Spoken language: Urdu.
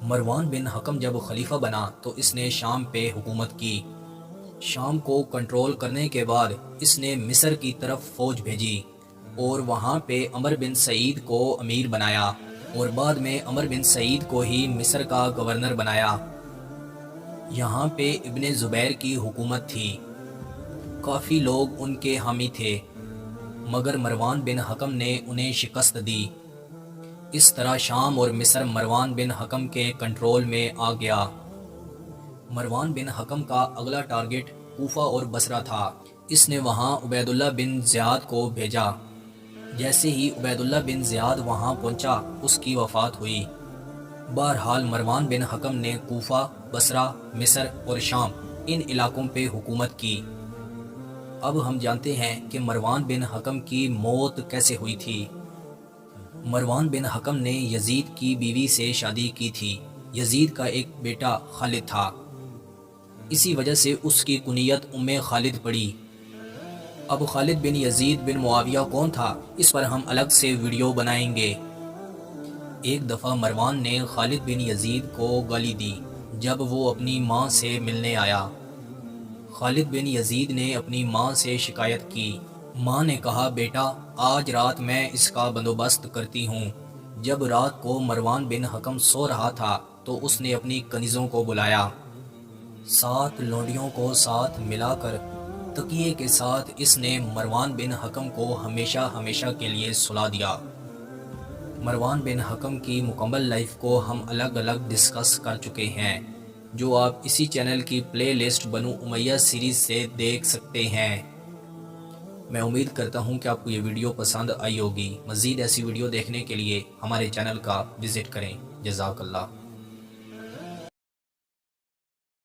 مروان بن حکم جب خلیفہ بنا تو اس نے شام پہ حکومت کی۔ شام کو کنٹرول کرنے کے بعد اس نے مصر کی طرف فوج بھیجی اور وہاں پہ عمر بن سعید کو امیر بنایا اور بعد میں عمر بن سعید کو ہی مصر کا گورنر بنایا۔ یہاں پہ ابن زبیر کی حکومت تھی، کافی لوگ ان کے حامی تھے، مگر مروان بن حکم نے انہیں شکست دی۔ اس طرح شام اور مصر مروان بن حکم کے کنٹرول میں آ گیا۔ مروان بن حکم کا اگلا ٹارگٹ کوفہ اور بصرہ تھا۔ اس نے وہاں عبید اللہ بن زیاد کو بھیجا۔ جیسے ہی عبید اللہ بن زیاد وہاں پہنچا اس کی وفات ہوئی۔ بہرحال مروان بن حکم نے کوفہ، بصرہ، مصر اور شام ان علاقوں پہ حکومت کی۔ اب ہم جانتے ہیں کہ مروان بن حکم کی موت کیسے ہوئی تھی۔ مروان بن حکم نے یزید کی بیوی سے شادی کی تھی۔ یزید کا ایک بیٹا خالد تھا، اسی وجہ سے اس کی کنیت ام خالد پڑی۔ اب خالد بن یزید بن معاویہ کون تھا، اس پر ہم الگ سے ویڈیو بنائیں گے۔ ایک دفعہ مروان نے خالد بن یزید کو گالی دی جب وہ اپنی ماں سے ملنے آیا۔ خالد بن یزید نے اپنی ماں سے شکایت کی۔ ماں نے کہا، بیٹا آج رات میں اس کا بندوبست کرتی ہوں۔ جب رات کو مروان بن حکم سو رہا تھا تو اس نے اپنی کنیزوں کو بلایا۔ 7 لونڈیوں کو ساتھ ملا کر تکیے کے ساتھ اس نے مروان بن حکم کو ہمیشہ ہمیشہ کے لیے سلا دیا۔ مروان بن حکم کی مکمل لائف کو ہم الگ الگ ڈسکس کر چکے ہیں، جو آپ اسی چینل کی پلے لسٹ بنو امیہ سیریز سے دیکھ سکتے ہیں۔ میں امید کرتا ہوں کہ آپ کو یہ ویڈیو پسند آئی ہوگی۔ مزید ایسی ویڈیو دیکھنے کے لیے ہمارے چینل کا وزٹ کریں۔ جزاک اللہ۔